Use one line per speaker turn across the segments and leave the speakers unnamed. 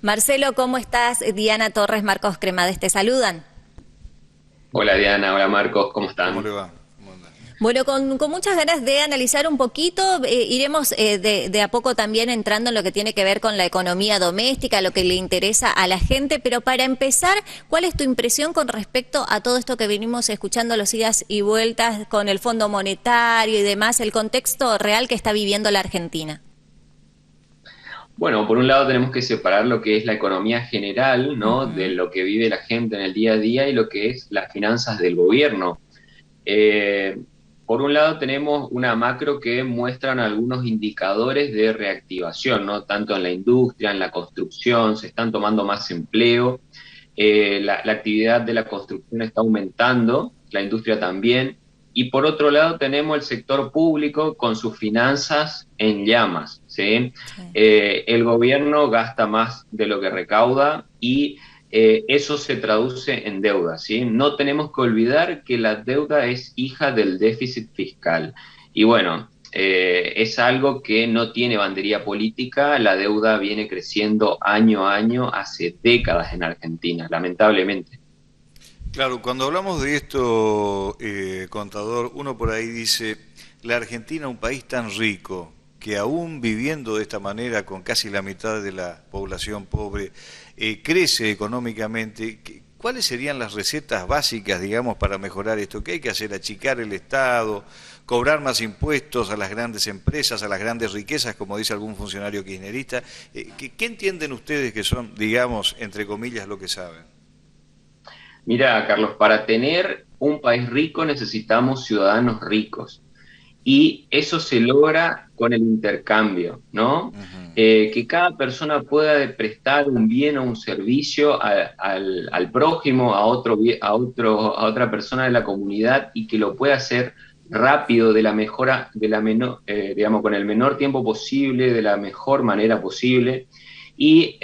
Marcelo, ¿cómo estás? Diana Torres, Marcos Cremades te saludan.
Hola Diana, hola Marcos, ¿cómo
¿Cómo
están?
le va? ¿Cómo anda?
Bueno, con muchas ganas de analizar un poquito, iremos de a poco también entrando en lo que tiene que ver con la economía doméstica, lo que le interesa a la gente, pero para empezar, ¿cuál es tu impresión con respecto a todo esto que venimos escuchando los idas y vueltas con el Fondo Monetario y demás, el contexto real que está viviendo la Argentina?
Bueno, por un lado tenemos que separar lo que es la economía general, ¿no? De
Ujú.
lo que vive la gente en el día a día y lo que es las finanzas del gobierno. Eh, por un lado tenemos una macro que muestran algunos indicadores de reactivación, ¿no? Tanto en la industria, en la construcción, se están tomando más empleo, la actividad de la construcción está aumentando, la industria también, y por otro lado tenemos el sector público con sus finanzas en llamas, ¿sí?
Sí.
El gobierno gasta más de lo que recauda y eso se traduce en deuda, ¿sí? No tenemos que olvidar que la deuda es hija del déficit fiscal. Y bueno, es algo que no tiene bandería política, la deuda viene creciendo año a año hace décadas en Argentina, lamentablemente.
Claro, cuando hablamos de esto, contador, uno por ahí dice, la Argentina, un país tan rico, que aún viviendo de esta manera, con casi la mitad de la población pobre, crece económicamente. ¿Cuáles serían las recetas básicas, digamos, para mejorar esto? ¿Qué hay que hacer? ¿Achicar el Estado? ¿Cobrar más impuestos a las grandes empresas, a las grandes riquezas, como dice algún funcionario kirchnerista? ¿Qué entienden ustedes que son, digamos, entre comillas, lo que saben?
Mira, Carlos, para tener un país rico necesitamos ciudadanos ricos. Y eso se logra con el intercambio, ¿no?
Ujú.
Que cada persona pueda prestar un bien o un servicio al prójimo, a otra persona de la comunidad y que lo pueda hacer rápido, de la mejora, de la menor, digamos, con el menor tiempo posible, de la mejor manera posible. Y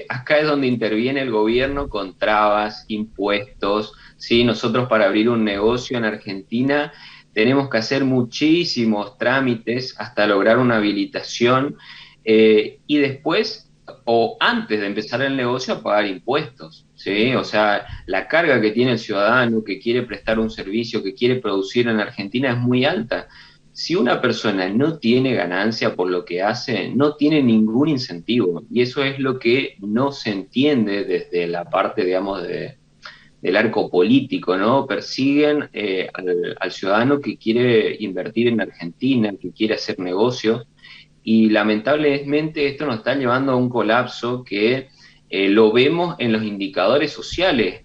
acá es donde interviene el gobierno con trabas, impuestos, ¿sí? Nosotros para abrir un negocio en Argentina tenemos que hacer muchísimos trámites hasta lograr una habilitación y después o antes de empezar el negocio a pagar impuestos, ¿sí? O
Ujú.
sea, la carga que tiene el ciudadano que quiere prestar un servicio, que quiere producir en Argentina es muy alta. Si una persona no tiene ganancia por lo que hace, no tiene ningún incentivo. Y eso es lo que no se entiende desde la parte, digamos, del arco político, ¿no? Persiguen al ciudadano que quiere invertir en Argentina, que quiere hacer negocios, y lamentablemente esto nos está llevando a un colapso que lo vemos en los indicadores sociales.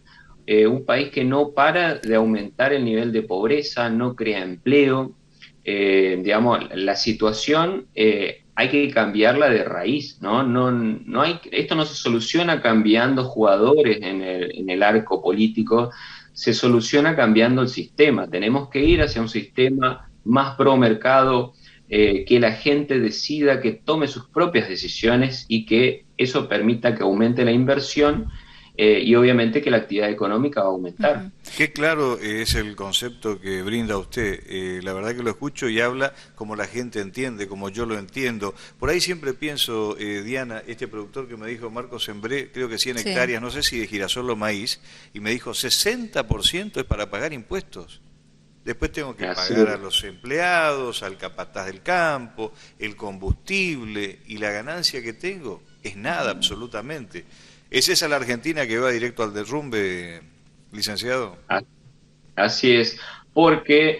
Un país que no para de aumentar el nivel de pobreza, no crea empleo, digamos, la situación hay que cambiarla de raíz, ¿no? No hay, esto no se soluciona cambiando jugadores en el arco político, se soluciona cambiando el sistema. Tenemos que ir hacia un sistema más pro mercado, que la gente decida, que tome sus propias decisiones y que eso permita que aumente la inversión y obviamente que la actividad económica va a aumentar.
Ujú.
Qué claro es el concepto que brinda usted. La verdad que lo escucho y habla como la gente entiende, como yo lo entiendo. Por ahí siempre pienso, Diana, este productor que me dijo, Marcos, sembré creo que 100
Sí.
hectáreas, no sé si de girasol o maíz, y me dijo 60% es para pagar impuestos. Después tengo que
Así
pagar a
es.
los empleados, al capataz del campo, el combustible y la ganancia que tengo es nada absolutamente. ¿Es esa la Argentina que va directo al derrumbe, licenciado?
Así es, porque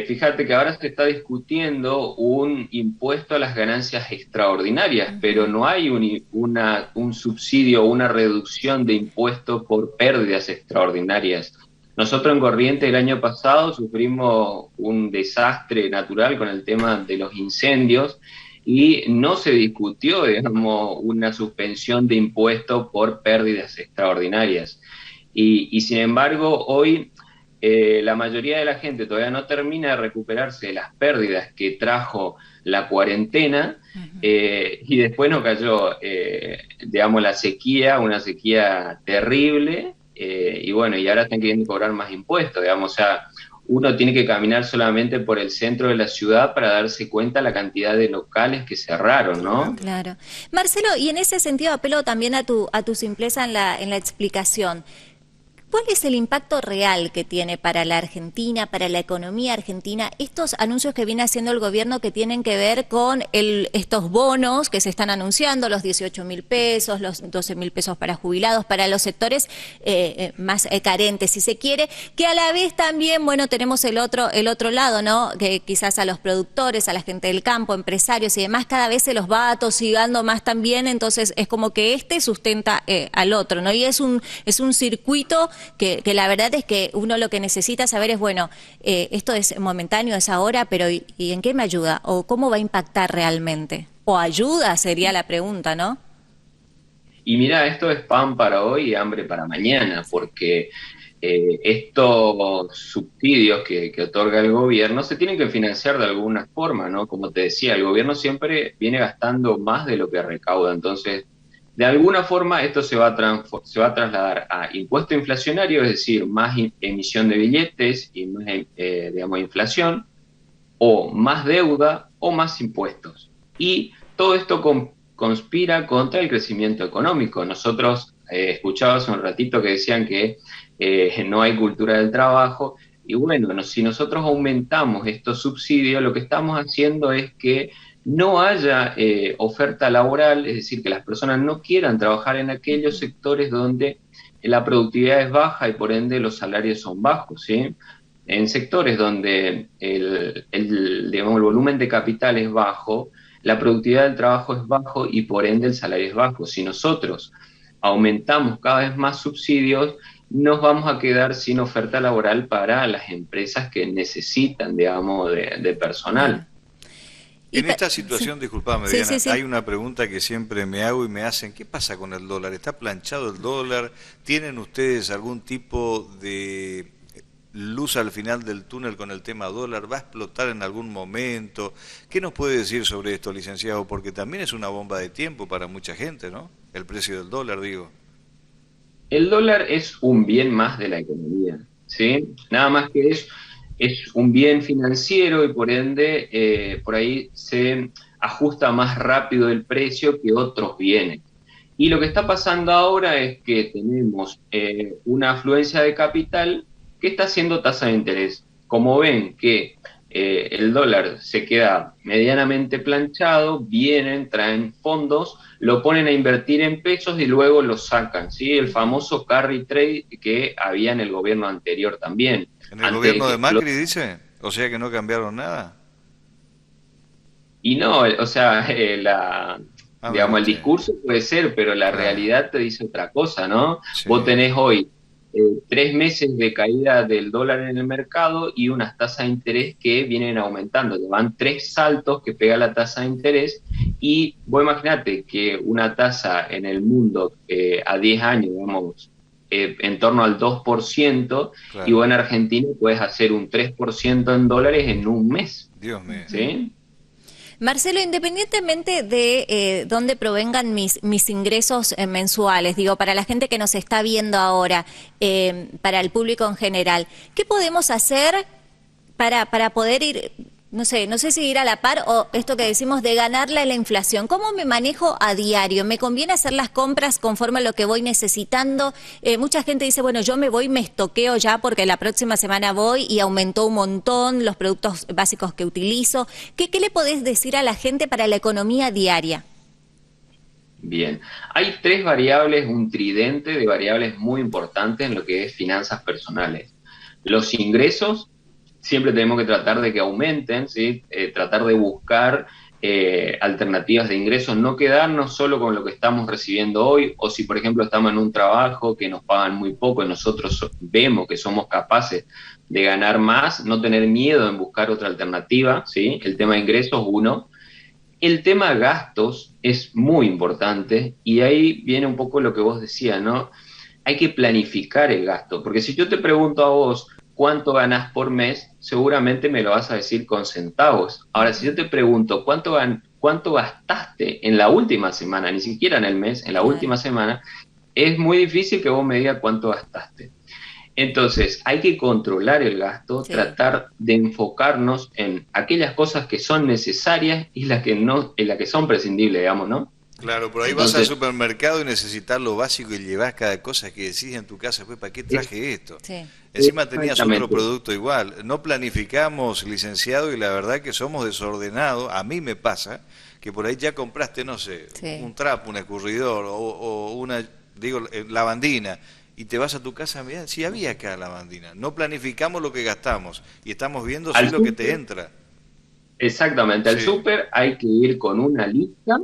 fíjate que ahora se está discutiendo un impuesto a las ganancias extraordinarias, pero
Ujú.
no hay un subsidio o una reducción de impuestos por pérdidas extraordinarias. Nosotros en Corrientes el año pasado sufrimos un desastre natural con el tema de los incendios y no se discutió, digamos, una suspensión de impuestos por pérdidas extraordinarias. Y sin embargo, hoy la mayoría de la gente todavía no termina de recuperarse de las pérdidas que trajo la cuarentena
Ujú.
y después nos cayó, digamos, la sequía, una sequía terrible y bueno, y ahora están queriendo cobrar más impuestos, digamos, o sea, uno tiene que caminar solamente por el centro de la ciudad para darse cuenta la cantidad de locales que cerraron, ¿no?
Claro. Marcelo, y en ese sentido apelo también a tu simpleza en la explicación. ¿Cuál es el impacto real que tiene para la Argentina, para la economía argentina, estos anuncios que viene haciendo el gobierno que tienen que ver con estos bonos que se están anunciando, los 18.000 pesos, los 12.000 pesos para jubilados, para los sectores más carentes, si se quiere, que a la vez también, bueno, tenemos el otro lado, ¿no? Que quizás a los productores, a la gente del campo, empresarios y demás, cada vez se los va atosigando más también, entonces es como que sustenta al otro, ¿no? Y es un circuito que la verdad es que uno lo que necesita saber es, bueno, esto es momentáneo, es ahora, pero ¿y en qué me ayuda? ¿O cómo va a impactar realmente? ¿O ayuda? Sería la pregunta, ¿no?
Y mira, esto es pan para hoy y hambre para mañana, porque estos subsidios que otorga el gobierno se tienen que financiar de alguna forma, ¿no? Como te decía, el gobierno siempre viene gastando más de lo que recauda, entonces de alguna forma esto se va a trasladar a impuesto inflacionario, es decir, más emisión de billetes y más, digamos, inflación, o más deuda o más impuestos. Y todo esto conspira contra el crecimiento económico. Nosotros escuchaba hace un ratito que decían que no hay cultura del trabajo, y bueno, si nosotros aumentamos estos subsidios, lo que estamos haciendo es que no haya oferta laboral, es decir, que las personas no quieran trabajar en aquellos sectores donde la productividad es baja y por ende los salarios son bajos, ¿sí? En sectores donde digamos, el volumen de capital es bajo, la productividad del trabajo es bajo y por ende el salario es bajo. Si nosotros aumentamos cada vez más subsidios, nos vamos a quedar sin oferta laboral para las empresas que necesitan, digamos, de personal.
En esta situación,
sí.
disculpame,
Sí,
Diana,
sí, sí.
hay una pregunta que siempre me hago y me hacen, ¿qué pasa con el dólar? ¿Está planchado el dólar? ¿Tienen ustedes algún tipo de luz al final del túnel con el tema dólar? ¿Va a explotar en algún momento? ¿Qué nos puede decir sobre esto, licenciado? Porque también es una bomba de tiempo para mucha gente, ¿no? El precio del dólar, digo.
El dólar es un bien más de la economía, ¿sí? Nada más que es un bien financiero y por ende por ahí se ajusta más rápido el precio que otros bienes. Y lo que está pasando ahora es que tenemos una afluencia de capital que está haciendo tasa de interés. Como ven que el dólar se queda medianamente planchado, vienen, traen fondos, lo ponen a invertir en pesos y luego lo sacan, ¿sí? El famoso carry trade que había en el gobierno anterior también.
¿En el gobierno de Macri dice? O sea que no cambiaron nada.
Y no, o sea, digamos, el
Sí.
discurso puede ser, pero la realidad te dice otra cosa, ¿no?
Sí.
Vos tenés hoy 3 meses de caída del dólar en el mercado y unas tasas de interés que vienen aumentando. Van 3 saltos que pega la tasa de interés y vos imaginate que una tasa en el mundo a 10 años, digamos, en torno al 2%,
Claro.
y vos en Argentina puedes hacer un 3% en dólares en un mes.
Dios mío.
¿Sí?
Marcelo, independientemente de dónde provengan mis ingresos mensuales, digo, para la gente que nos está viendo ahora, para el público en general, ¿qué podemos hacer para poder ir, no sé si ir a la par o esto que decimos de ganarle a la inflación? ¿Cómo me manejo a diario? ¿Me conviene hacer las compras conforme a lo que voy necesitando? Mucha gente dice, bueno, yo me estoqueo ya porque la próxima semana voy y aumentó un montón los productos básicos que utilizo. ¿Qué le podés decir a la gente para la economía diaria?
Bien, hay 3 variables, un tridente de variables muy importantes en lo que es finanzas personales. Los ingresos, siempre tenemos que tratar de que aumenten, ¿sí? Tratar de buscar alternativas de ingresos, no quedarnos solo con lo que estamos recibiendo hoy, o si por ejemplo estamos en un trabajo que nos pagan muy poco y nosotros vemos que somos capaces de ganar más, no tener miedo en buscar otra alternativa, ¿sí? El tema de ingresos, uno. El tema de gastos es muy importante y ahí viene un poco lo que vos decías, ¿no? Hay que planificar el gasto, porque si yo te pregunto a vos cuánto ganás por mes, seguramente me lo vas a decir con centavos. Ahora, si yo te pregunto cuánto gastaste en la última semana, ni siquiera en el mes, en la última semana, es muy difícil que vos me digas cuánto gastaste. Entonces, hay que controlar el gasto,
Sí.
tratar de enfocarnos en aquellas cosas que son necesarias y las que no, en las que son prescindibles, digamos, ¿no?
Claro, por ahí vas al
Entonces,
supermercado y necesitas lo básico y llevas cada cosa que decís en tu casa, pues ¿para qué
es-
traje esto?
Sí.
Encima tenías otro
exactamente.
producto igual. No planificamos, licenciado, y la verdad que somos desordenados. A mí me pasa que por ahí ya compraste, no sé,
Sí.
un trapo, un escurridor o una, digo, lavandina, y te vas a tu casa, mirá, si había acá lavandina. No planificamos lo que gastamos y estamos viendo si
Al
lo que te
súper,
entra.
exactamente, al
Sí,
súper hay que ir con una lista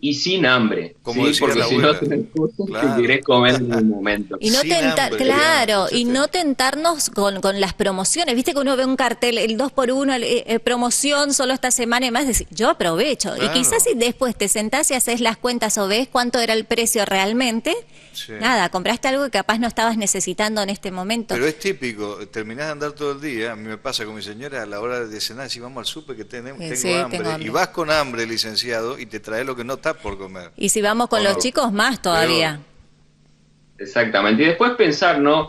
y sin hambre,
como
¿sí?
decía
Porque
la
si no
abuela.
tenés cosas que
Claro.
querés comer en el momento.
Y no
Sin
tentar,
hambre, digamos,
claro, y
escuchaste.
no tentarnos con las promociones. Viste que uno ve un cartel, el 2x1, promoción solo esta semana y más, decir, yo aprovecho. Y quizás
Claro.
si después te sentás y haces las cuentas o ves cuánto era el precio realmente,
Sí.
nada, compraste algo que capaz no estabas necesitando en este momento.
Pero es típico, terminás de andar todo el día, a mí me pasa con mi señora a la hora de cenar, si vamos al súper que tengo
Sí,
hambre,
tengo
y
hambre.
vas con hambre, licenciado, y te traes lo que no está por comer,
Y si vamos con
¿o
los
no?
chicos, más
Peor.
todavía.
Exactamente. Y después pensar, ¿no?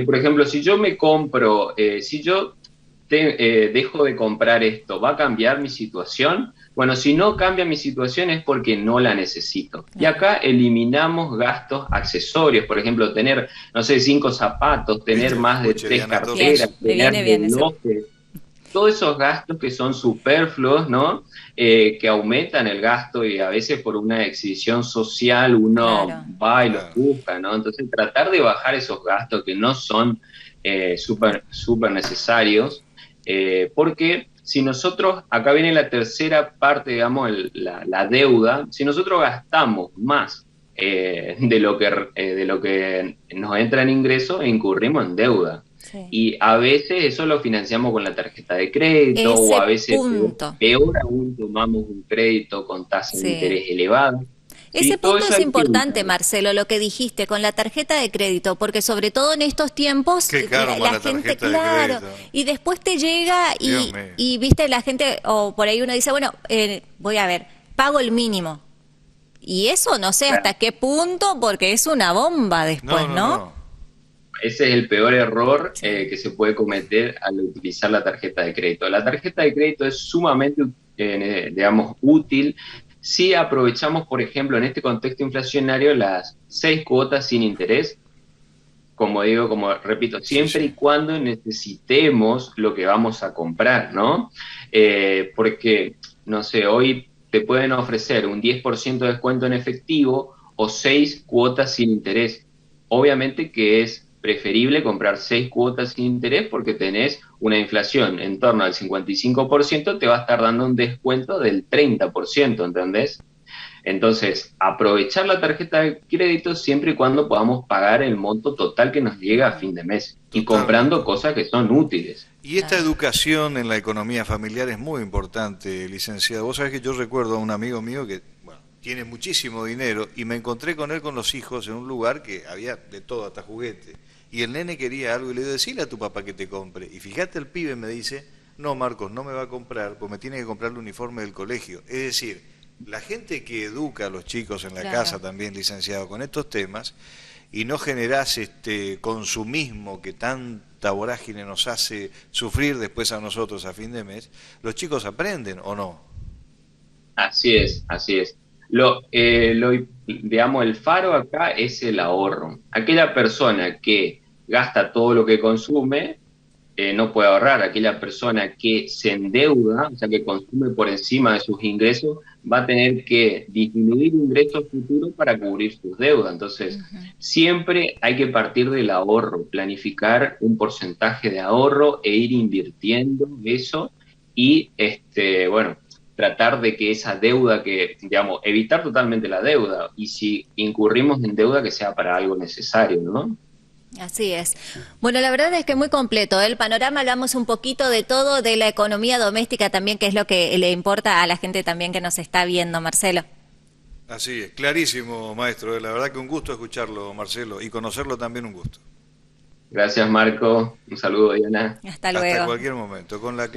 Por ejemplo, si yo me compro, si yo dejo de comprar esto, ¿va a cambiar mi situación? Bueno, si no cambia mi situación es porque no la necesito. Y
Claro.
acá eliminamos gastos accesorios, por ejemplo, tener, no sé, 5 zapatos, tener
¿Viste?
más de
Pucha,
3
Diana, todo
Bien,
carteras,
eso.
me
tener
viene bien eso.
relojes, todos esos gastos que son superfluos, ¿no? Que aumentan el gasto y a veces por una exhibición social uno
Claro.
va y los
Claro.
busca, ¿no? Entonces tratar de bajar esos gastos que no son súper necesarios, porque si nosotros, acá viene la tercera parte, digamos, la deuda, si nosotros gastamos más de lo que nos entra en ingresos, incurrimos en deuda.
Sí.
Y a veces eso lo financiamos con la tarjeta de crédito o
Ese
a veces,
punto,
peor aún, tomamos un crédito con tasa de
sí.
interés elevada.
Ese
¿Sí? Todo
punto
eso
es
hay que
importante,
evitar.
Marcelo, lo que dijiste con la tarjeta de crédito, porque sobre todo en estos tiempos,
Qué caro más
la
la
gente,
tarjeta de
claro,
crédito.
y después te llega
Dios mío.
y viste, la gente, o por ahí uno dice, bueno, voy a ver, pago el mínimo. Y eso no sé hasta
Claro.
qué punto, porque es una bomba
No,
después,
no,
¿no?
no.
Ese es el peor error
Sí.
que se puede cometer al utilizar la tarjeta de crédito. La tarjeta de crédito es sumamente, digamos, útil si aprovechamos, por ejemplo, en este contexto inflacionario, las 6 cuotas sin interés, como digo, como repito,
Sí,
siempre
sí.
y cuando necesitemos lo que vamos a comprar, ¿no? Porque, no sé, hoy te pueden ofrecer un 10% de descuento en efectivo o 6 cuotas sin interés. Obviamente que es preferible comprar 6 cuotas sin interés porque tenés una inflación en torno al 55%, te va a estar dando un descuento del 30%, ¿entendés? Entonces, aprovechar la tarjeta de crédito siempre y cuando podamos pagar el monto total que nos llega a fin de mes y comprando
Totalmente.
cosas que son útiles.
Y esta
Claro.
educación en la economía familiar es muy importante, licenciado. Vos sabés que yo recuerdo a un amigo mío que, bueno, tiene muchísimo dinero y me encontré con él con los hijos en un lugar que había de todo, hasta juguete. Y el nene quería algo y le digo, decile a tu papá que te compre. Y fíjate, el pibe me dice, no, Marcos, no me va a comprar, pues me tiene que comprar el uniforme del colegio. Es decir, la gente que educa a los chicos en la
Claro.
casa también, licenciado, con estos temas, y no generás este consumismo que tanta vorágine nos hace sufrir después a nosotros a fin de mes, los chicos aprenden o no.
Así es, así es. Digamos, el faro acá es el ahorro. Aquella persona que gasta todo lo que consume, no puede ahorrar. Aquella persona que se endeuda, o sea, que consume por encima de sus ingresos, va a tener que disminuir ingresos futuros para cubrir sus deudas. Entonces,
Ujú.
siempre hay que partir del ahorro, planificar un porcentaje de ahorro e ir invirtiendo eso y, bueno, tratar de que esa deuda que, digamos, evitar totalmente la deuda y si incurrimos en deuda que sea para algo necesario, ¿no?
Así es. Bueno, la verdad es que muy completo, ¿eh? El panorama, hablamos un poquito de todo, de la economía doméstica también, que es lo que le importa a la gente también que nos está viendo, Marcelo.
Así es, clarísimo, maestro. La verdad que un gusto escucharlo, Marcelo, y conocerlo también un gusto.
Gracias, Marco. Un saludo, Diana.
Hasta
Hasta
luego.
cualquier momento. Con la